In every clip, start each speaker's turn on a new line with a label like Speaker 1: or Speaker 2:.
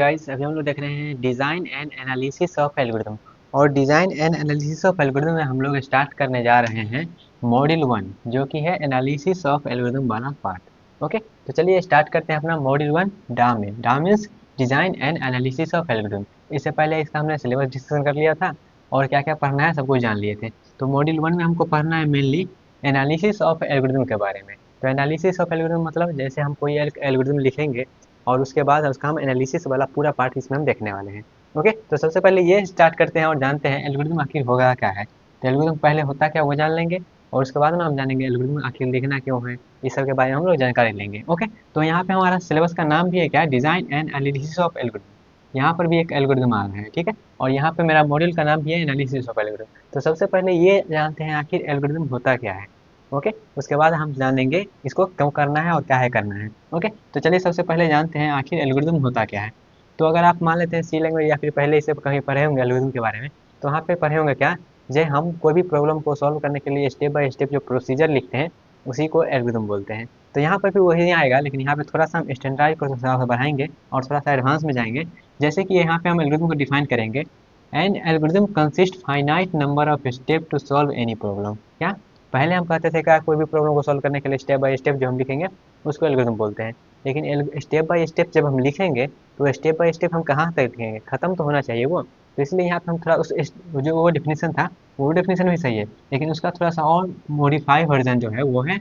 Speaker 1: Guys, अभी हम लोग देख रहे हैं design and analysis of algorithm. और design and analysis of algorithm में हम लोग स्टार्ट करने जा रहे हैं मॉड्यूल 1, जो कि है एनालिसिस ऑफ एल्गोरिथम वाला पार्ट। ओके, तो चलिए स्टार्ट करते हैं अपना मॉड्यूल 1 डा means design and analysis of algorithm. इससे पहले इसका हमने सिलेबस डिस्कशन कर लिया था और क्या क्या पढ़ना है सब कुछ जान लिए थे। तो मॉड्यूल 1 में हमको पढ़ना है मेनली एनालिसिस ऑफ एल्गोरिथम के बारे में। तो एनालिसिस ऑफ एल्गोरिथम मतलब जैसे हम कोई एल्गोरिथम लिखेंगे और उसके बाद उसका हम एनालिसिस वाला पूरा पार्ट इसमें हम देखने वाले हैं। ओके, तो सबसे पहले ये स्टार्ट करते हैं और जानते हैं एल्गोरिथम आखिर होगा क्या है। तो एल्गोरिथम पहले होता क्या वो जान लेंगे और उसके बाद ना हम जानेंगे एल्गोरिथम आखिर लिखना क्यों है, इस सब के बारे में हम लोग जानकारी लेंगे। ओके, तो यहाँ पे हमारा सिलेबस का नाम भी है क्या, design and analysis of algorithm. यहाँ पर भी एक एल्गोरिथम आ रहा है, ठीक है। और यहाँ पे मेरा मॉड्यूल का नाम भी है एनालिसिस ऑफ एल्गोरिथम। तो सबसे पहले ये जानते हैं आखिर एल्गोरिथम होता क्या है। ओके, उसके बाद हम जानेंगे इसको क्यों करना है और क्या है करना है। ओके, तो चलिए सबसे पहले जानते हैं आखिर एल्गोरिथम होता क्या है। तो अगर आप मान लेते हैं सी लैंग्वेज या फिर पहले इसे कहीं पढ़े होंगे एल्गोरिथम के बारे में, तो वहाँ पे पढ़े होंगे क्या, जे हम कोई भी प्रॉब्लम को सॉल्व करने के लिए स्टेप बाय स्टेप जो प्रोसीजर लिखते हैं उसी को एल्गोरिथम बोलते हैं। तो यहाँ पर भी वही आएगा, लेकिन यहाँ पे थोड़ा सा हम स्टैंडर्डाइज को थोड़ा सा बढ़ाएंगे और थोड़ा सा एडवांस में जाएंगे। जैसे कि यहाँ पे हम एल्गोरिथम को डिफाइन करेंगे, an algorithm consist finite number of step to solve any problem. क्या, पहले हम कहते थे क्या, कोई भी प्रॉब्लम को सॉल्व करने के लिए स्टेप बाय स्टेप जो हम लिखेंगे उसको एल्गोरिथम बोलते हैं। लेकिन स्टेप बाय स्टेप जब हम लिखेंगे तो स्टेप बाय स्टेप हम कहाँ तक लिखेंगे, खत्म तो होना चाहिए वो। तो इसलिए यहाँ पे हम थोड़ा जो वो डेफिनेशन था वो डेफिनेशन भी सही है, लेकिन उसका थोड़ा सा और मॉडिफाई वर्जन जो है वो है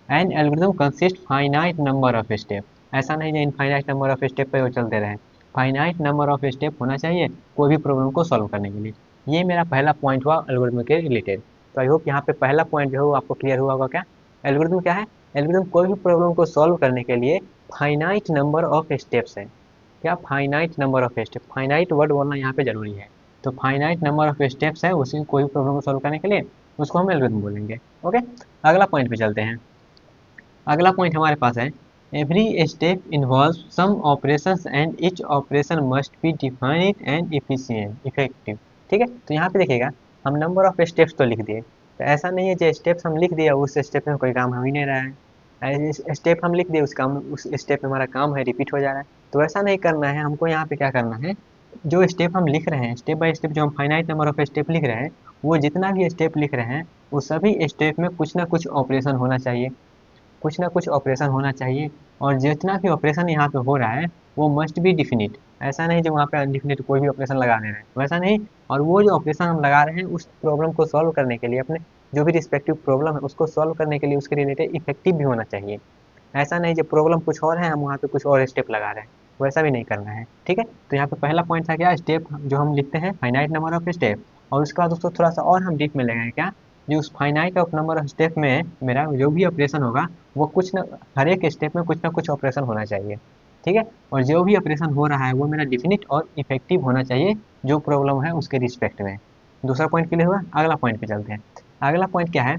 Speaker 1: N algorithm consist finite number of step. ऐसा नहीं है इनफाइनाइट नंबर ऑफ स्टेप पे वो चलते रहे, फाइनाइट नंबर ऑफ स्टेप होना चाहिए कोई भी प्रॉब्लम को सॉल्व करने के लिए। ये मेरा पहला पॉइंट हुआ एल्गोरिथम के रिलेटेड। तो आई होप यहाँ पे पहला पॉइंट जो है वो आपको क्लियर हुआ होगा। क्या एल्गोरिथम क्या है, एल्गोरिथम कोई भी प्रॉब्लम को सॉल्व करने के लिए फाइनाइट नंबर ऑफ स्टेप्स है। क्या, finite number of step, finite word बोलना यहाँ पे जरूरी है। तो फाइनाइट नंबर ऑफ स्टेप्स है उसी कोई भी प्रॉब्लम को सॉल्व करने के लिए, उसको हम एल्गोरिथम बोलेंगे। ओके, अगला पॉइंट पे चलते हैं। अगला पॉइंट हमारे पास है every step involve some operations and each operation must be defined and efficient effective. ठीक है, तो यहाँ पे देखिएगा हम नंबर ऑफ स्टेप्स तो लिख दिए, तो ऐसा नहीं है जो स्टेप्स हम लिख दिए उस स्टेप में कोई काम हो ही नहीं रहा है। स्टेप हम लिख दिए उस काम उस स्टेप में हमारा काम है रिपीट हो जा रहा है। तो ऐसा नहीं करना है हमको, यहाँ पे क्या करना है, जो स्टेप हम लिख रहे हैं स्टेप बाय स्टेप जो हम फाइनाइट नंबर ऑफ स्टेप लिख रहे हैं, वो जितना भी स्टेप लिख रहे हैं वो सभी स्टेप में कुछ ना कुछ ऑपरेशन होना चाहिए, कुछ ना कुछ ऑपरेशन होना चाहिए। और जितना भी ऑपरेशन यहाँ पे हो रहा है वो मस्ट बी डिफिनिट। ऐसा नहीं जो वहाँ पे अनडिफिनिट कोई भी ऑपरेशन लगा दे रहे हैं, वैसा नहीं। और वो जो ऑपरेशन हम लगा रहे हैं उस प्रॉब्लम को सॉल्व करने के लिए, अपने जो भी रिस्पेक्टिव प्रॉब्लम है उसको सॉल्व करने के लिए उसके रिलेटेड इफेक्टिव भी होना चाहिए। ऐसा नहीं जो प्रॉब्लम कुछ और है हम वहाँ पे कुछ और स्टेप लगा रहे हैं, वैसा भी नहीं करना है। ठीक है, तो यहाँ पे पहला पॉइंट था क्या, स्टेप जो हम लिखते हैं फाइनाइट नंबर ऑफ स्टेप। और उसके बाद उसको थोड़ा सा और हम डीप में लेंगे क्या, जो उस finite of number of step में मेरा जो भी ऑपरेशन होगा वो कुछ न, हर एक स्टेप में कुछ ना कुछ ऑपरेशन होना चाहिए। ठीक है, और जो भी ऑपरेशन हो रहा है वो मेरा डिफिनिट और इफेक्टिव होना चाहिए जो प्रॉब्लम है उसके रिस्पेक्ट में। दूसरा पॉइंट क्लियर हुआ, अगला पॉइंट पे चलते हैं। अगला पॉइंट क्या है,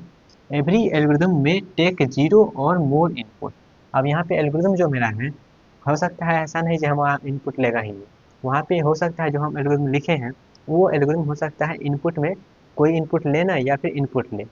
Speaker 1: एवरी एल्गोरिथम में टेक जीरो और मोर इनपुट। अब यहाँ पे एल्गोरिथम जो मेरा है, हो सकता है ऐसा नहीं जो हमारा इनपुट लेगा ही नहीं, वहाँ पे हो सकता है जो हम एल्गोरिथम लिखे हैं वो एल्गोरिथम हो सकता है इनपुट में कोई इनपुट लेना या फिर इनपुट ले।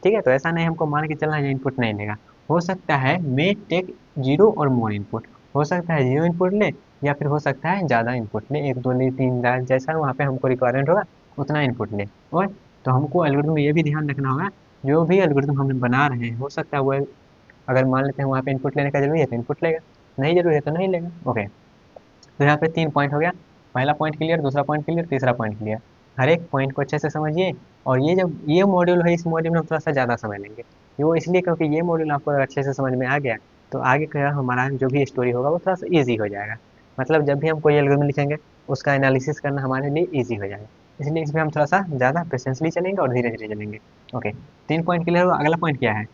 Speaker 1: ठीक है, तो ऐसा नहीं हमको मान के चलना है इनपुट नहीं लेगा। हो सकता है मे टेक जीरो और मोर इनपुट, हो सकता है जीरो इनपुट ले या फिर हो सकता है ज़्यादा इनपुट ले, एक दो ले तीन चार, जैसा वहाँ पे हमको रिक्वायरमेंट होगा उतना इनपुट ले। और तो हमको एल्गोरिथम में ये भी ध्यान रखना होगा, जो भी एल्गोरिथम हम बना रहे हैं हो सकता है वो, अगर मान लेते हैं वहाँ पे इनपुट लेने का जरूरी है तो इनपुट लेगा, नहीं जरूरी है तो नहीं लेगा। ओके, तो यहाँ पे 3 पॉइंट हो गया। पहला पॉइंट क्लियर, दूसरा पॉइंट क्लियर, तीसरा पॉइंट क्लियर। हर एक पॉइंट को अच्छे से समझिए। और ये जब ये मॉड्यूल है इस मॉड्यूल में हम थोड़ा सा ज़्यादा समय लेंगे, ये वो इसलिए क्योंकि ये मॉड्यूल आपको अगर अच्छे से समझ में आ गया तो आगे का हमारा जो भी स्टोरी होगा वो थोड़ा सा ईजी हो जाएगा। मतलब जब भी हम कोई एल्गोरिथम लिखेंगे उसका एनालिसिस करना हमारे लिए ईजी हो जाएगा। इसलिए इसमें हम थोड़ा सा ज़्यादा पेशेंसली चलेंगे और धीरे धीरे चलेंगे। ओके, 3 पॉइंट क्लियर हुआ, अगला पॉइंट क्या है,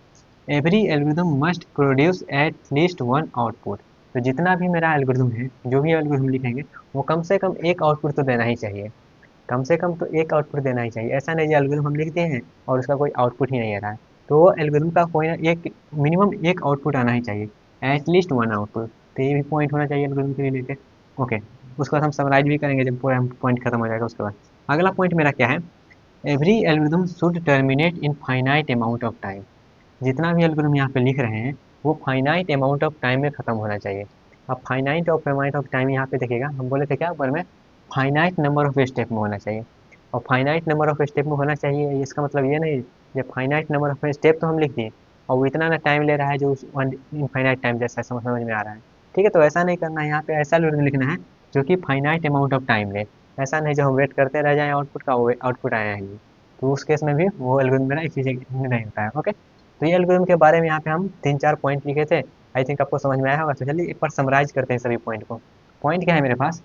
Speaker 1: every algorithm must produce at least one output. तो जितना भी मेरा एल्गोरिथम है, जो भी एल्गोरिथम लिखेंगे वो कम से कम एक आउटपुट तो देना ही चाहिए, कम से कम तो एक आउटपुट देना ही चाहिए। ऐसा नहीं जो एल्गोरिथम हम लिखते हैं और उसका कोई आउटपुट ही नहीं आ रहा है, तो वो एल्गोरिथम का कोई ना एक मिनिमम एक आउटपुट आना ही चाहिए, एटलीस्ट वन आउटपुट। तो ये भी पॉइंट होना चाहिए एल्गोरिथम के रिलेटेड। ओके, उसके बाद हम समराइज भी करेंगे जब पूरा पॉइंट खत्म हो जाएगा उसके बाद। अगला पॉइंट मेरा क्या है, every algorithm should terminate in finite amount of time. जितना भी एल्गोरिथम यहाँ पे लिख रहे हैं वो फाइनाइट अमाउंट ऑफ टाइम में खत्म होना चाहिए। अब finite of amount of time यहाँ पे देखिएगा, हम बोले थे क्या ऊपर में, फाइनाइट नंबर ऑफ स्टेप में होना चाहिए। और फाइनाइट नंबर ऑफ स्टेप में होना चाहिए, इसका मतलब ये नहीं, ये फाइनाइट नंबर ऑफ स्टेप तो हम लिख दिए, और वो इतना ना टाइम ले रहा है जो इनफाइनाइट टाइम जैसा समझ में आ रहा है। ठीक है, तो ऐसा नहीं करना है, यहाँ पे ऐसा लिखना है जो कि फाइनाइट अमाउंट ऑफ टाइम ले। ऐसा नहीं जो हम वेट करते रह जाएं आउटपुट का, आउटपुट आया है नहीं, तो उस केस में भी वो एल्गोरिथम मेरा इफिशिएंट नहीं होता है। ओके, तो ये एल्गोरिथम के बारे में यहाँ पे हम 3-4 पॉइंट लिखे थे, आई थिंक आपको समझ में आया होगा। तो चलिए एक बार समराइज करते हैं सभी पॉइंट को। पॉइंट क्या है मेरे पास,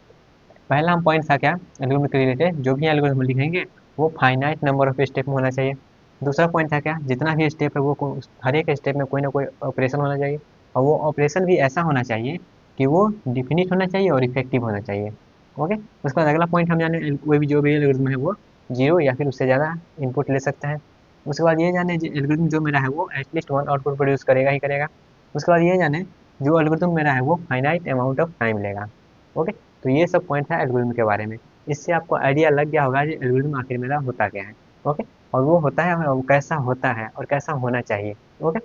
Speaker 1: पहला हम पॉइंट था क्या, एल्गोरिथम के रिलेटेड जो भी एल्गोरिथम लिखेंगे वो फाइनाइट नंबर ऑफ स्टेप में होना चाहिए। दूसरा पॉइंट था क्या, जितना भी स्टेप है वो हर एक स्टेप में कोई ना कोई ऑपरेशन होना चाहिए, और वो ऑपरेशन भी ऐसा होना चाहिए कि वो डिफिनिट होना चाहिए और इफेक्टिव होना चाहिए। ओके, उसके बाद अगला पॉइंट हम जाने कोई भी जो भी एल्गोरिथम है वो जीरो या फिर उससे ज़्यादा इनपुट ले सकते हैं। उसके बाद ये जाने एल्गोरिथम जो मेरा है वो एटलीस्ट वन आउटपुट प्रोड्यूस करेगा ही करेगा। उसके बाद ये जाने जो एल्गोरिथम मेरा है वो फाइनाइट अमाउंट ऑफ टाइम लेगा। ओके, तो ये सब पॉइंट था एल्गोरिथम के बारे में। इससे आपको आइडिया लग गया होगा कि एल्गोरिथम आखिर मेरा होता क्या है। ओके, और वो होता है और वो कैसा होता है और कैसा होना चाहिए। ओके,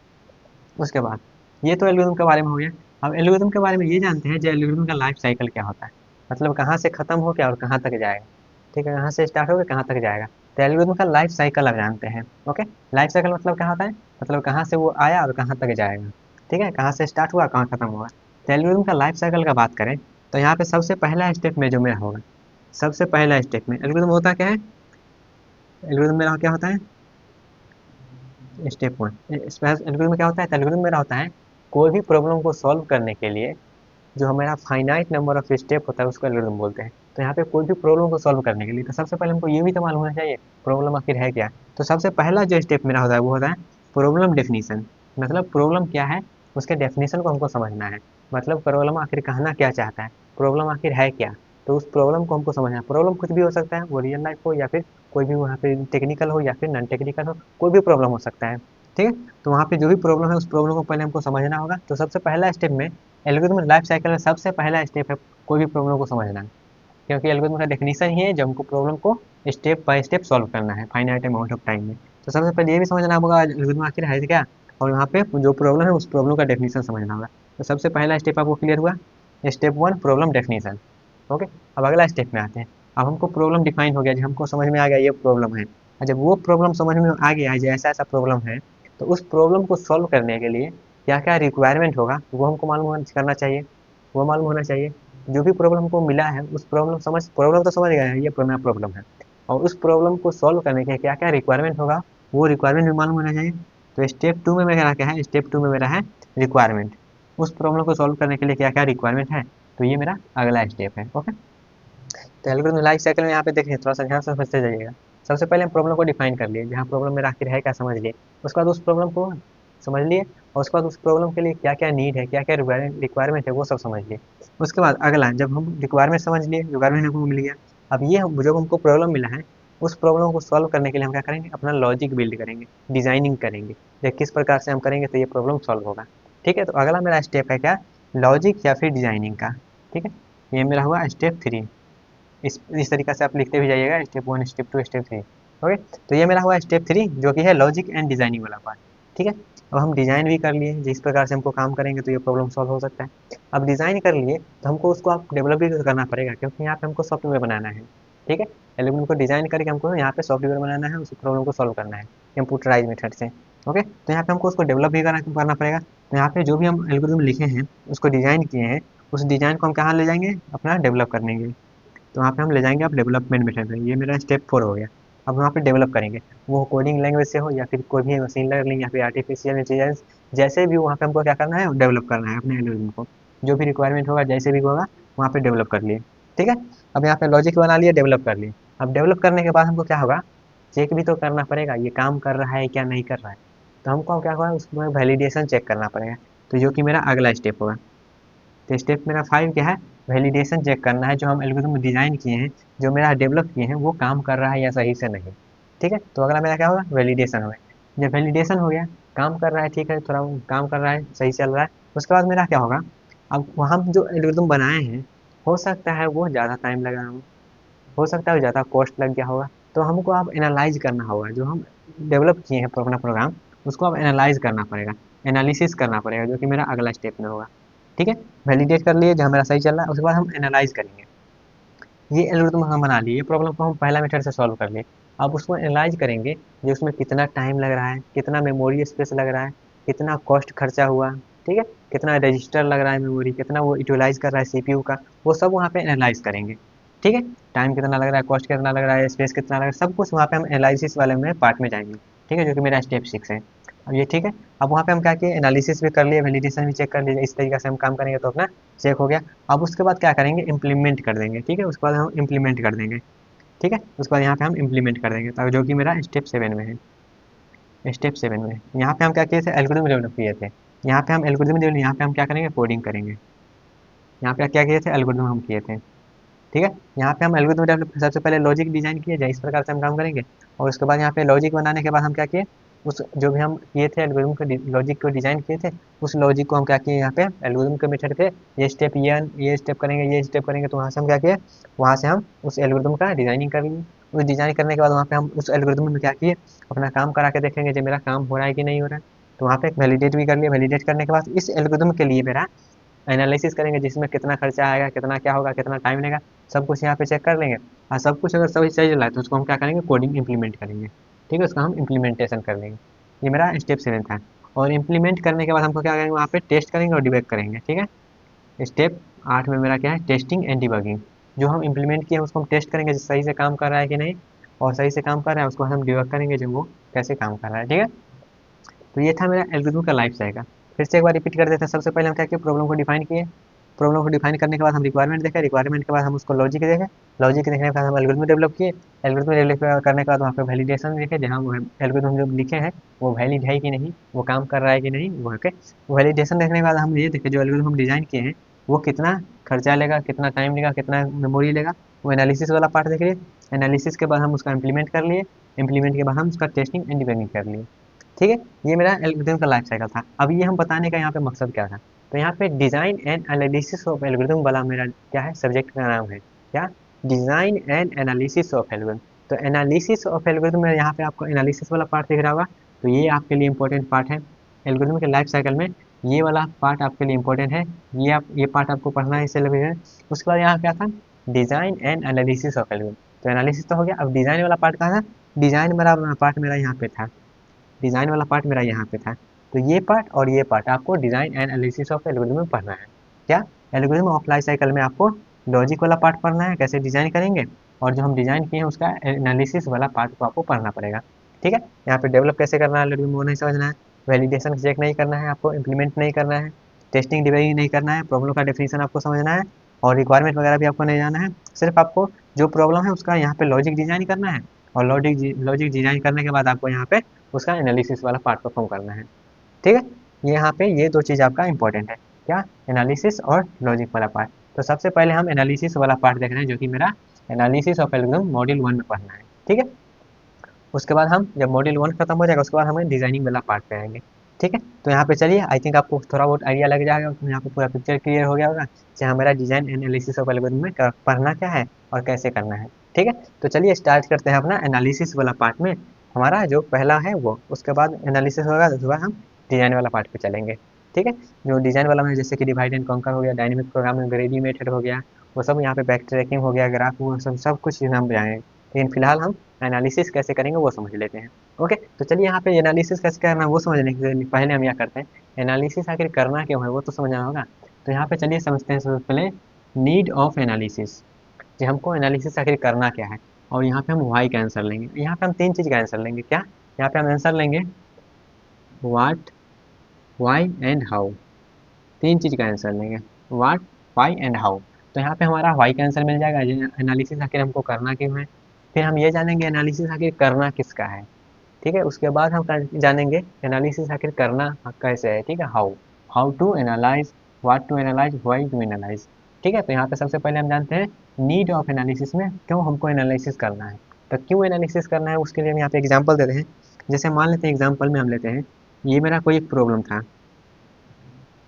Speaker 1: उसके बाद ये तो एल्गोरिथम के बारे में हो गया। अब एल्गोरिथम के बारे में ये जानते हैं जो एल्गोरिथम का लाइफ साइकिल क्या होता है, मतलब कहाँ से खत्म हो गया और कहाँ तक जाएगा। ठीक है, कहाँ से स्टार्ट हो गया कहाँ तक जाएगा, तो एल्गोरिथम का लाइफ साइकिल आप जानते हैं। ओके, लाइफ साइकिल मतलब क्या होता है, मतलब कहाँ से वो आया और कहाँ तक जाएगा। ठीक है, कहाँ से स्टार्ट हुआ कहाँ खत्म हुआ। तो एल्गोरिथम का लाइफ साइकिल का बात करें तो यहाँ पे सबसे पहला स्टेप में जो मेरा होगा, सबसे पहला स्टेप में एल्गोरिथम होता क्या है, एल्गोरिथम मेरा क्या होता है, स्टेप वन। एल्गोरिथम में क्या होता है, एल्गोरिथम मेरा होता है कोई भी प्रॉब्लम को सॉल्व करने के लिए जो हमारा फाइनाइट नंबर ऑफ स्टेप होता है उसको एल्गोरिथम बोलते हैं। तो यहाँ पे कोई भी प्रॉब्लम को सॉल्व करने के लिए तो सबसे पहले हमको ये भी तो मालूम होना चाहिए प्रॉब्लम आखिर है क्या। तो सबसे पहला जो स्टेप मेरा होता है वो होता है प्रॉब्लम डेफिनीशन, मतलब प्रॉब्लम क्या है उसके डेफिनीशन को हमको समझना है। मतलब प्रॉब्लम आखिर कहना क्या चाहता है, प्रॉब्लम आखिर है क्या, तो उस प्रॉब्लम को हमको समझना है। प्रॉब्लम कुछ भी हो सकता है, वो रियल लाइफ हो या फिर कोई भी वहाँ पे टेक्निकल हो या फिर नॉन टेक्निकल हो, कोई भी प्रॉब्लम हो सकता है। ठीक है, तो वहाँ पे जो भी प्रॉब्लम है उस प्रॉब्लम को पहले हमको समझना होगा। तो सबसे पहला स्टेप में एल्गोरिथम लाइफ साइकिल में सबसे पहला स्टेप है कोई भी प्रॉब्लम को समझना, क्योंकि एल्गोरिथम का डेफिनेशन ही है जब हमको प्रॉब्लम को स्टेप बाय स्टेप सॉल्व करना है फाइनाइट अमाउंट ऑफ टाइम में। तो सबसे पहले ये भी समझना होगा एल्गोरिथम आखिर है क्या, और यहाँ पे जो प्रॉब्लम है उस प्रॉब्लम का डेफिनेशन समझना होगा। तो सबसे पहला स्टेप आपको क्लियर हुआ, step one problem definition. Okay, अब अगला स्टेप में आते हैं। अब हमको प्रॉब्लम डिफाइन हो गया, जब हमको समझ में आ गया ये प्रॉब्लम है, और जब वो प्रॉब्लम समझ में आ गया है जो ऐसा ऐसा प्रॉब्लम है, तो उस प्रॉब्लम को सॉल्व करने के लिए क्या क्या रिक्वायरमेंट होगा वो हमको मालूम करना चाहिए, वो मालूम होना चाहिए। जो भी प्रॉब्लम हमको मिला है उस प्रॉब्लम तो समझ गए हैं ये मेरा प्रॉब्लम है, और उस प्रॉब्लम को सॉल्व करने के क्या क्या रिक्वायरमेंट होगा वो रिक्वायरमेंट भी मालूम होना चाहिए। तो स्टेप टू में मेरा क्या है, स्टेप टू में मेरा है रिक्वायरमेंट, उस प्रॉब्लम को सॉल्व करने के लिए क्या क्या रिक्वायरमेंट है, तो ये मेरा अगला स्टेप है। ओके, तो एल्गोरिथम लाइफ साइकिल में यहाँ पे देखिए थोड़ा सा ध्यान से समझते जाइएगा। सबसे पहले हम प्रॉब्लम को डिफाइन कर लिए, जहाँ प्रॉब्लम मेरा आखिर है क्या समझ लिए। उसके बाद उस प्रॉब्लम को समझ लिए, और उसके बाद उस प्रॉब्लम के लिए क्या क्या नीड है क्या क्या रिक्वायरमेंट है वो सब समझ लिए। उसके बाद अगला जब हम रिक्वायरमेंट समझ लिए, रिक्वायरमेंट हमको मिल गया, अब ये जब हमको प्रॉब्लम मिला है उस प्रॉब्लम को सॉल्व करने के लिए हम क्या करेंगे, अपना लॉजिक बिल्ड करेंगे, डिजाइनिंग करेंगे, या किस प्रकार से हम करेंगे तो ये प्रॉब्लम सॉल्व होगा। ठीक है, तो अगला मेरा स्टेप है क्या, लॉजिक या फिर डिजाइनिंग का। ठीक है, ये मेरा हुआ स्टेप थ्री। इस तरीके से आप लिखते भी जाइएगा, step one step two step three. Okay, तो ये मेरा हुआ स्टेप थ्री जो कि है लॉजिक एंड डिजाइनिंग वाला पार्ट। ठीक है, अब हम डिजाइन भी कर लिए, जिस प्रकार से हमको काम करेंगे तो ये प्रॉब्लम सॉल्व हो सकता है। अब डिजाइन कर लिए तो हमको उसको आप डेवलप भी करना पड़ेगा, क्योंकि यहाँ पे हमको सॉफ्टवेयर बनाना है। ठीक है, एल्गोरिथम को डिजाइन करके हमको यहाँ पे सॉफ्टवेयर बनाना है, उस प्रॉब्लम को सॉल्व करना है कंप्यूटराइज मेथड से। ओके, तो यहाँ पे हमको उसको डेवलप भी करना पड़ेगा। तो यहाँ पे जो भी हम एल्गोरिथम लिखे हैं उसको डिजाइन किए हैं, उस डिजाइन को हम कहाँ ले जाएंगे, अपना डेवलप करने के, तो वहाँ पे हम ले जाएंगे आप डेवलपमेंट मेथड में। ये मेरा स्टेप फोर हो गया। अब वहाँ पे डेवलप करेंगे, वो कोडिंग लैंग्वेज से हो या फिर कोई भी मशीन लर्निंग या फिर आर्टिफिशियल इंटेलिजेंस, जैसे भी वहाँ पे हमको क्या करना है डेवलप करना है अपने एल्गोरिथम को। जो भी रिक्वायरमेंट होगा जैसे भी होगा वहाँ पे डेवलप कर लिए। ठीक है, अब यहाँ पे लॉजिक बना लिए, डेवलप कर लिए। अब डेवलप करने के बाद हमको क्या होगा, चेक भी तो करना पड़ेगा ये काम कर रहा है क्या नहीं कर रहा है। तो हमको क्या होगा, उसमें वैलिडेशन चेक करना पड़ेगा, तो जो कि मेरा अगला स्टेप होगा। तो स्टेप मेरा फाइव क्या है, वैलिडेशन चेक करना है जो हम एल्गोरिथम डिजाइन किए हैं, जो मेरा डेवलप किए हैं वो काम कर रहा है या सही से नहीं। ठीक है, तो अगला मेरा क्या होगा, वैलिडेशन होगा। जब वैलिडेशन हो गया, काम कर रहा है ठीक है, थोड़ा काम कर रहा है सही चल रहा है, उसके बाद मेरा क्या होगा, अब वहाँ जो एल्गोरिथम बनाए हैं हो सकता है वो ज़्यादा टाइम लगा हो सकता है ज़्यादा कॉस्ट लग गया होगा। तो हमको अब एनालाइज करना होगा, जो हम डेवलप किए हैं अपना प्रोग्राम उसको अब एनालाइज करना पड़ेगा, एनालिसिस करना पड़ेगा, जो कि मेरा अगला स्टेप में होगा। ठीक है, वैलिडेट कर लिए जो हमारा सही चल रहा है, उसके बाद हम एनालाइज करेंगे। ये एल्गोरिथम हम बना लिए, ये प्रॉब्लम को हम पहला मेथड से सॉल्व कर लिए। अब उसको एनालाइज करेंगे जो उसमें कितना टाइम लग रहा है, कितना मेमोरी स्पेस लग रहा है, कितना कॉस्ट खर्चा हुआ, ठीक है, कितना रजिस्टर लग रहा है मेमोरी, कितना वो यूटिलाइज कर रहा है सीपीयू का, वो सब वहाँ पे एनालाइज करेंगे। ठीक है, टाइम कितना लग रहा है, कॉस्ट कितना लग रहा है, स्पेस कितना लग रहा है, सब कुछ वहाँ पे हम एनालिसिस वाले में पार्ट में जाएंगे। ठीक है, जो कि मेरा स्टेप 6 है। अब ये ठीक है। अब वहाँ पे हम क्या किए, एनालिसिस भी कर लिए, वैलिडेशन भी चेक कर लिए, इस तरीके से हम काम करेंगे तो अपना चेक हो गया। अब उसके बाद क्या करेंगे, इम्प्लीमेंट कर देंगे। ठीक है, उसके बाद हम इम्प्लीमेंट कर देंगे। ठीक है, उसके बाद यहाँ पे हम इम्प्लीमेंट कर देंगे, तो जो कि मेरा स्टेप 7 में है। स्टेप 7 में यहाँ पे हम क्या किए थे, एल्गोरिथम डेवलप किए थे। यहाँ पे हम एल्गोरिथम डेवलप, यहाँ पे हम क्या करेंगे, कोडिंग करेंगे। यहाँ पे क्या किए थे, एल्गोरिथम हम किए थे। ठीक है, यहाँ पे हम एल्गोरिथम डेवलप सबसे पहले लॉजिक डिजाइन किए जाए, इस प्रकार से हम काम करेंगे। और उसके बाद यहाँ पे लॉजिक बनाने के बाद हम क्या किए, उस जो भी हम किए थे एल्गोरिथम को, लॉजिक को डिजाइन किए थे, उस लॉजिक को हम क्या किए, यहाँ पे एल्गोरिथम के मेथड पे ये स्टेप करेंगे, ये स्टेप करेंगे, तो वहाँ से हम क्या किए, वहाँ से हम उस एल्गोरिथम का डिजाइनिंग कर लिए। उस डिजाइन करने के बाद वहाँ पे हम उस एल्गोरिथम में क्या किए, अपना काम करा के देखेंगे जो मेरा काम हो रहा है कि नहीं हो रहा है। तो वहाँ पे वैलिडेट भी कर लिया, वैलिडेट करने के बाद इस एल्गोरिथम के लिए मेरा एनालिसिस करेंगे, जिसमें कितना खर्चा आएगा, कितना क्या होगा, कितना टाइम लेगा, सब कुछ यहाँ पे चेक कर लेंगे। और सब कुछ अगर सही सही चल रहा है तो उसको हम क्या करेंगे, कोडिंग इंप्लीमेंट करेंगे। ठीक है, उसका हम इम्प्लीमेंटेशन कर लेंगे। ये मेरा स्टेप 7 था। और इम्प्लीमेंट करने के बाद हमको क्या करेंगे, वहाँ पे टेस्ट करेंगे और डिबग करेंगे। ठीक है, स्टेप 8 में मेरा क्या है, टेस्टिंग एंड डिबगिंग। जो हम इम्प्लीमेंट किए उसको हम टेस्ट करेंगे सही से काम कर रहा है कि नहीं, और सही से काम कर रहा है उसको हम डिबग करेंगे जो वो कैसे काम कर रहा है। ठीक है, तो ये था मेरा एल्गोरिथम का लाइफ साइकिल। फिर से एक बार रिपीट कर देते हैं। सबसे पहले हम क्या किए, प्रॉब्लम को डिफाइन किए। प्रॉब्लम को डिफाइन करने के बाद हम रिक्वायरमेंट देखे, रिक्वायरमेंट के बाद हम उसको लॉजिक देखे, लॉजिक देखने के बाद हम एल्गोरिथम डेवलप किए। एल्गोरिथम डेवलप करने के बाद वहाँ पे वैलिडेशन देखे, जहाँ एल्गोरिथम जो लिखे हैं वो वैलिड है कि नहीं, वो काम कर रहा है कि नहीं, वो के वैलिडेशन देखने के बाद हम ये देखे जो एल्गोरिथम हम डिजाइन किए हैं वो कितना खर्चा लेगा, कितना टाइम लेगा, कितना मेमोरी लेगा, वो एनालिसिस वाला पार्ट देख लिए। एनालिसिस के बाद हम उसका इम्प्लीमेंट कर लिए, इम्प्लीमेंट के बाद हम उसका टेस्टिंग एंड डिबगिंग कर लिए। ठीक है, ये मेरा एल्गोरिथम का लाइफ साइकिल था। अब ये हम बताने का यहाँ पे मकसद क्या था, तो यहाँ पे design and analysis of algorithm वाला मेरा क्या है, सब्जेक्ट का नाम है क्या, design and analysis of algorithm. तो एनालिसिस ऑफ एल्गोरिथम में यहाँ पे आपको एनालिसिस वाला पार्ट दिख रहा होगा, तो ये आपके लिए इंपॉर्टेंट पार्ट है। एल्गोरिथम के लाइफ साइकिल में ये वाला पार्ट आपके लिए इंपॉर्टेंट है। ये पार्ट आपको पढ़ना है इस एल्गोरिथम में। उसके बाद यहाँ क्या था, design and analysis of algorithm. तो एनालिसिस तो हो गया, अब डिजाइन वाला पार्ट कहाँ था, डिजाइन वाला पार्ट मेरा यहाँ पे था, डिज़ाइन वाला पार्ट मेरा यहाँ पे था। तो ये पार्ट और ये पार्ट आपको design and analysis of algorithm में पढ़ना है। क्या, एल्गोरिथम ऑफ लाइफ साइकिल में आपको लॉजिक वाला पार्ट पढ़ना है, कैसे डिज़ाइन करेंगे, और जो हम डिज़ाइन किए हैं उसका एनालिसिस वाला पार्ट को आपको पढ़ना पड़ेगा। ठीक है, यहाँ पे डेवलप कैसे करना है एल्गोरिथम वो नहीं समझना है, वैलिडेशन चेक नहीं करना है आपको, इंप्लीमेंट नहीं करना है, टेस्टिंग डिबगिंग नहीं करना है, प्रॉब्लम का डेफिनेशन आपको समझना है, और रिक्वायरमेंट वगैरह भी आपको नहीं जाना है। सिर्फ आपको जो प्रॉब्लम है उसका यहाँ पे लॉजिक डिज़ाइन करना है, और लॉजिक डिज़ाइन करने के बाद आपको यहाँ पे उसका एनालिसिस वाला पार्ट परफॉर्म करना है। ठीक है, ये यहाँ पे ये दो चीज़ आपका इंपॉर्टेंट है, क्या, एनालिसिस और लॉजिक वाला पार्ट। तो सबसे पहले हम एनालिसिस वाला पार्ट देख रहे हैं जो कि मेरा एनालिसिस ऑफ एल्गोरिथम मॉड्यूल 1 में पढ़ना है। ठीक है, उसके बाद हम जब मॉड्यूल 1 खत्म हो जाएगा उसके बाद हमें डिजाइनिंग वाला पार्ट पे आएंगे। ठीक है, तो यहाँ पे चलिए, आई थिंक आपको थोड़ा बहुत आइडिया लग जाएगा, तो यहाँ पे पूरा पिक्चर क्लियर हो गया होगा कि हमारा डिजाइन एनालिसिस ऑफ एल्गोरिथम में पढ़ना क्या है और कैसे करना है। ठीक है, तो चलिए स्टार्ट करते हैं अपना एनालिसिस वाला पार्ट में। हमारा जो पहला है वो, उसके बाद एनालिसिस होगा, उसके बाद हम डिजाइन वाला पार्ट पे चलेंगे। ठीक है, जो डिजाइन वाला में जैसे कि डिवाइड एंड कॉन्कर हो गया, डायनेमिक प्रोग्रामिंग, ग्रेडी मेथड हो गया, वो सब यहाँ पे बैक ट्रैकिंग हो गया, ग्राफ वो सब कुछ हम जाएंगे। लेकिन फिलहाल हम एनालिसिस कैसे करेंगे वो समझ लेते हैं। ओके, तो चलिए यहाँ पे एनालिसिस कैसे करना है वो समझने के पहले हम यह करते हैं, एनालिसिस आखिर करना क्यों है वो तो समझना होगा। तो यहाँ पे चलिए समझते हैं सबसे पहले नीड ऑफ एनालिसिस, कि हमको एनालिसिस आखिर करना क्या है। और यहाँ पे हम वाई का आंसर लेंगे, यहाँ पे हम तीन चीज़ का आंसर लेंगे। क्या, यहाँ पे हम आंसर लेंगे वाट, वाई एंड हाउ। तीन चीज़ का आंसर लेंगे, वाट, वाई एंड हाउ। तो यहाँ पे हमारा वाई का आंसर मिल जाएगा, एनालिसिस आखिर हमको करना क्यों है। फिर हम ये जानेंगे एनालिसिस आखिर करना किसका है। ठीक है, उसके बाद हम जानेंगे एनालिसिस आखिर करना कैसे है। ठीक है, how, how to analyse, what to analyse, why to analyse. ठीक है, तो यहाँ पे सबसे पहले हम जानते हैं नीड ऑफ एनालिसिस में क्यों हमको एनालिसिस करना है। तो क्यों एनालिसिस करना है उसके लिए हम यहाँ पे एग्जाम्पल देते हैं। जैसे मान लेते हैं, एग्जाम्पल में हम लेते हैं, ये मेरा कोई एक प्रॉब्लम था,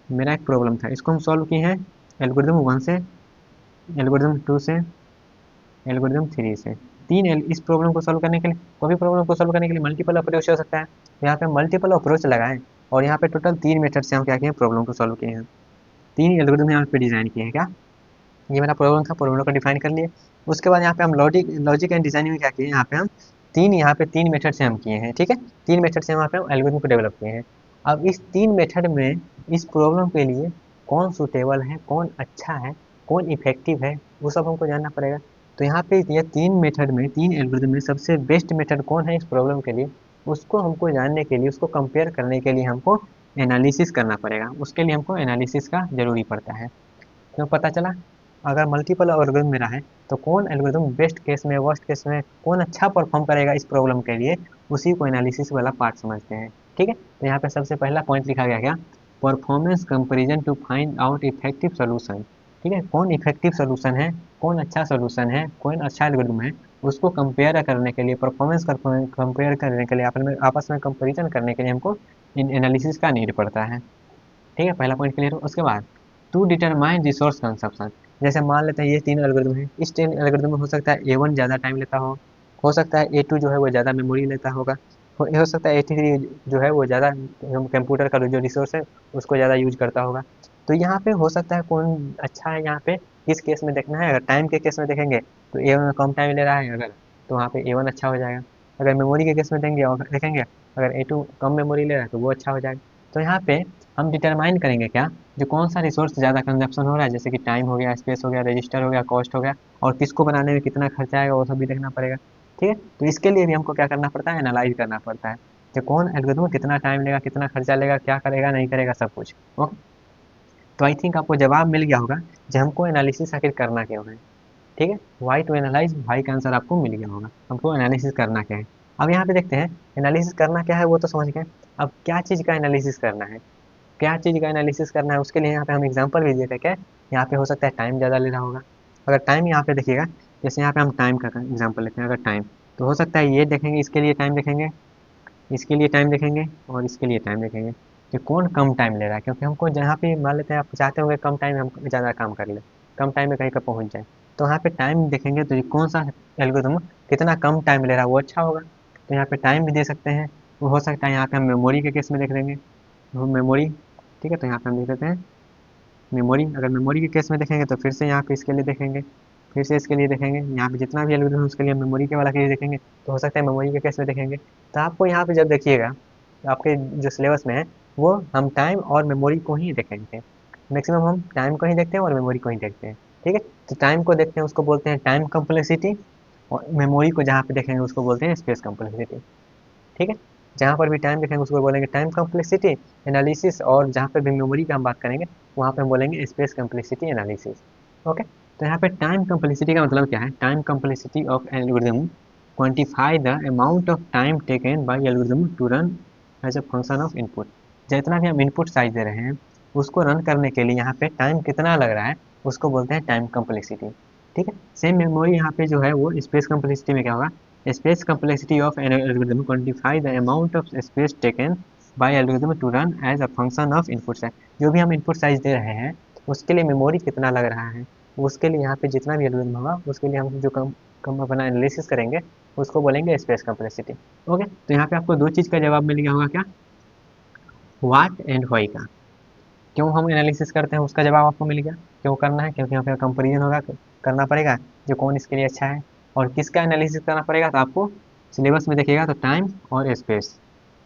Speaker 1: मेरा एक प्रॉब्लम था, इसको हम सॉल्व किए हैं एल्गोरिथम 1 से, एल्गोरिथम 2 से, एल्गोरिथम 3 से। इस प्रॉब्लम को सॉल्व करने के लिए, कोई भी प्रॉब्लम को सॉल्व करने के लिए मल्टीपल अप्रोच हो सकता है, तो यहाँ पे मल्टीपल अप्रोच लगाएं, और यहाँ पे टोटल 3 मेथड से हम क्या किए, प्रॉब्लम को सॉल्व किए हैं। तीन एल्गोरिदम यहाँ पे डिज़ाइन किए हैं। क्या ये मेरा प्रॉब्लम था, प्रॉब्लम को डिफाइन कर लिए। उसके बाद यहाँ पे हम लॉजिक एंड डिजाइनिंग में क्या किए, यहाँ पे तीन मेथड से हम किए हैं। ठीक है, तीन मेथड से यहाँ पे हम एल्गोरिदम को डेवलप किए हैं। अब इस तीन मेथड में इस प्रॉब्लम के लिए कौन सूटेबल है, कौन अच्छा है, कौन इफेक्टिव है, वो सब हमको जानना पड़ेगा। तो यहाँ पे ये तीन मेथड में, तीन एल्गोरिदम में सबसे बेस्ट मेथड कौन है इस प्रॉब्लम के लिए, उसको हमको जानने के लिए, उसको कंपेयर करने के लिए हमको एनालिसिस करना पड़ेगा। उसके लिए हमको एनालिसिस का जरूरी पड़ता है। क्यों पता चला, अगर मल्टीपल एल्गोरिदम मेरा है तो कौन एल्गोरिदम बेस्ट केस में, वर्स्ट केस में कौन अच्छा परफॉर्म करेगा इस प्रॉब्लम के लिए, उसी को एनालिसिस वाला पार्ट समझते हैं। ठीक है, तो यहाँ पे सबसे पहला पॉइंट लिखा गया क्या, performance comparison to find out effective solution. ठीक है, कौन इफेक्टिव सोल्यूशन है, कौन अच्छा सोल्यूशन है, कौन अच्छा एल्गोरिदम है, उसको कंपेयर करने के लिए, परफॉर्मेंस कंपेयर करने के लिए, आपस में कंपेरिजन करने के लिए हमको इन एनालिसिस का नीड पड़ता है। ठीक है, पहला पॉइंट क्लियर हो। उसके बाद टू डिटरमाइन रिसोर्स कंजप्शन, जैसे मान लेते हैं ये तीन एल्गोरिदम है, इस तीन एल्गोरिदम में हो सकता है A1 ज़्यादा टाइम लेता हो सकता है A2 जो है वो ज़्यादा मेमोरी लेता होगा, हो सकता है A3 जो है वो ज़्यादा कंप्यूटर का जो रिसोर्स है उसको ज़्यादा यूज करता होगा। तो यहाँ पे हो सकता है कौन अच्छा है, यहाँ पे किस केस में देखना है। अगर टाइम के केस में देखेंगे तो A1 कम टाइम ले रहा है अगर, तो वहाँ पे A1 अच्छा हो जाएगा। अगर मेमोरी के केस में देंगे और देखेंगे अगर A2 कम मेमोरी ले रहा है तो वो अच्छा हो जाएगा। तो यहाँ पे हम डिटरमाइन करेंगे क्या, जो कौन सा रिसोर्स ज़्यादा कंजप्शन हो रहा है, जैसे कि टाइम हो गया, स्पेस हो गया, रजिस्टर हो गया, कॉस्ट हो गया, और किसको बनाने में कितना खर्चा आएगा वो सब भी देखना पड़ेगा। ठीक है, तो इसके लिए भी हमको क्या करना पड़ता है, एनालाइज करना पड़ता है कि कौन एल्गोरिथम कितना टाइम लेगा, कितना खर्चा लेगा, क्या करेगा नहीं करेगा, सब कुछ। ओके, तो आई थिंक आपको जवाब मिल गया होगा कि हमको एनालिसिस आखिर करना क्यों है। ठीक है, वाई टू एनालाइज, वाई का आंसर आपको मिल गया होगा, हमको एनालिसिस करना क्या है। अब यहाँ पे देखते हैं एनालिसिस करना क्या है, वो तो समझ गए। अब क्या चीज़ का एनालिसिस करना है, क्या चीज़ का एनालिसिस करना है, उसके लिए यहाँ पे हम एग्जांपल भी देते हैं। क्या यहाँ पे हो सकता है टाइम ज़्यादा ले रहा होगा, अगर टाइम यहाँ पे देखिएगा, जैसे यहाँ पे हम टाइम का एग्जांपल लेते हैं, अगर टाइम तो हो सकता है ये देखेंगे, इसके लिए टाइम देखेंगे, इसके लिए टाइम देखेंगे और इसके लिए टाइम देखेंगे कि कौन कम टाइम ले रहा है। क्योंकि हमको जहाँ पे मान लेते हैं आप चाहते होंगे कम टाइम में हम ज़्यादा काम कर ले, कम टाइम में कहीं पर पहुँच जाए, तो यहाँ पे टाइम देखेंगे तो ये कौन सा एल्गोरिथम कितना कम टाइम ले रहा है वो अच्छा होगा। तो यहाँ पे टाइम भी दे सकते हैं। वो हो सकता है यहाँ पे हम मेमोरी के केस में देख लेंगे, वो मेमोरी। ठीक है, तो यहाँ पे हम देख लेते हैं मेमोरी। अगर मेमोरी के केस में देखेंगे तो फिर से यहाँ पे इसके लिए देखेंगे, फिर से इसके लिए देखेंगे, यहाँ पे जितना भी एल्गोरिथम है उसके लिए मेमोरी के वाला के लिए देखेंगे, तो हो सकता है मेमोरी के केस में देखेंगे। तो आपको यहाँ पे जब देखिएगा आपके जो सिलेबस में है वो हम टाइम और मेमोरी को ही देखेंगे, मैक्सिमम हम टाइम को ही देखते हैं और मेमोरी को ही देखते हैं। ठीक है, तो टाइम को देखते हैं उसको बोलते हैं टाइम कम्प्लेक्सिटी, और मेमोरी को जहाँ पे देखेंगे उसको बोलते हैं स्पेस कम्प्लेक्सिटी। ठीक है, जहाँ पर भी टाइम देखेंगे उसको बोलेंगे टाइम कम्प्लेक्सिटी एनालिसिस, और जहाँ पर भी मेमोरी का हम बात करेंगे वहाँ पे हम बोलेंगे स्पेस कम्प्लेक्सिटी एनालिसिस। ओके, तो यहाँ पे टाइम कम्प्लेक्सिटी का मतलब क्या है, time complexity of algorithm quantify the amount of time taken by algorithm to run as a function of input. जितना भी हम इनपुट साइज दे रहे हैं उसको रन करने के लिए यहाँ पे टाइम कितना लग रहा है उसको बोलते हैं टाइम कम्प्लेक्सिटी। ठीक है, सेम मेमोरी यहाँ पे जो है वो स्पेस कम्प्लेक्सिटी में क्या होगा, space complexity of an algorithm quantify the amount of space taken by algorithm to run as a function of input size। जो भी हम इनपुट साइज दे रहे हैं उसके लिए मेमोरी कितना लग रहा है, उसके लिए यहाँ पे जितना भी एल्गोरिथम होगा उसके लिए हम जो कम कम अपना एनालिसिस करेंगे उसको बोलेंगे स्पेस कम्प्लेक्सिटी। ओके, तो यहाँ पे आपको दो चीज़ का जवाब मिल गया होगा, क्या, व्हाट एंड वाई का। क्यों हम एनालिसिस करते हैं उसका जवाब आपको मिल गया, क्यों करना है, क्योंकि यहाँ पे कंपेरिजन होगा, करना पड़ेगा जो कौन इसके लिए अच्छा है। और किसका एनालिसिस करना पड़ेगा, तो आपको सिलेबस में देखिएगा तो टाइम और स्पेस,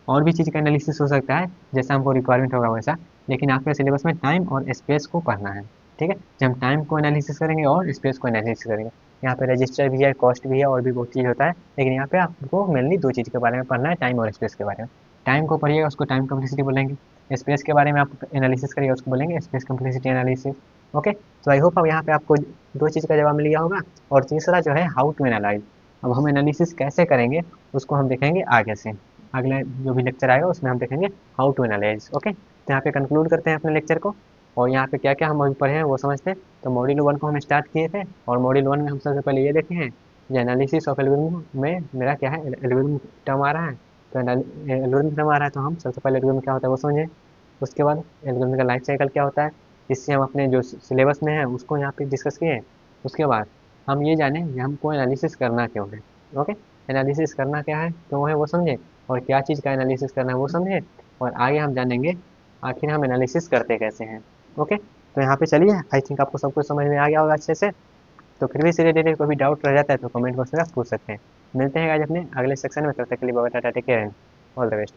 Speaker 1: और भी चीज़ का एनालिसिस हो सकता है जैसा हमको रिक्वायरमेंट होगा वैसा, लेकिन आपके सिलेबस में टाइम और स्पेस को पढ़ना है। ठीक है, जब हम टाइम को एनालिसिस करेंगे और स्पेस को एनालिसिस करेंगे, यहाँ पे रजिस्टर भी है, कॉस्ट भी है, और भी बहुत चीज़ होता है, लेकिन यहाँ पे आपको मेनली दो चीज़ के बारे में पढ़ना है, टाइम और स्पेस के बारे में। टाइम को पढ़िएगा उसको टाइम कम्प्लेक्सिटी बोलेंगे, स्पेस के बारे में आप एनालिसिस करिएगा उसको बोलेंगे स्पेस कम्प्लेक्सिटी एनालिसिस। ओके, तो आई होप अब यहाँ पे आपको दो चीज़ का जवाब मिल गया होगा। और तीसरा जो है हाउ टू एनालाइज, अब हम एनालिसिस कैसे करेंगे उसको हम देखेंगे आगे से, अगले जो भी लेक्चर आएगा उसमें हम देखेंगे हाउ टू एनालाइज। ओके, तो यहाँ पे कंक्लूड करते हैं अपने लेक्चर को, और यहाँ पे क्या क्या हम अभी पढ़े हैं वो समझते हैं। तो मॉड्यूल 1 को हम स्टार्ट किए थे, और मॉड्यूल 1 में हम सबसे पहले ये देखे हैं कि एनालिसिस ऑफ एल्गोरिथम में मेरा क्या है, एल्गोरिथम टर्म आ रहा है। तो एल्गोरिथम टर्म आ रहा है तो हम सबसे पहले एल्गोरिथम क्या होता है वो समझें। उसके बाद एल्गोरिथम का लाइफ साइकिल क्या होता है, जिससे हम अपने जो सिलेबस में है उसको यहाँ पे डिस्कस किए। उसके बाद हम ये जाने कि हमको एनालिसिस करना क्यों है। ओके, एनालिसिस करना क्या है, क्यों है वो समझे, और क्या चीज़ का एनालिसिस करना है वो समझे, और आगे हम जानेंगे आखिर हम एनालिसिस करते कैसे हैं। ओके, तो यहाँ पे चलिए, आई थिंक आपको सब कुछ समझ में आ गया होगा अच्छे से। तो फिर भी इससे रिलेटेड कोई भी डाउट रह जाता है तो कमेंट बॉक्स में आप पूछ सकते हैं। मिलते हैं आज अपने अगले सेक्शन में, तब तक के लिए bye, tata, take care, all the best.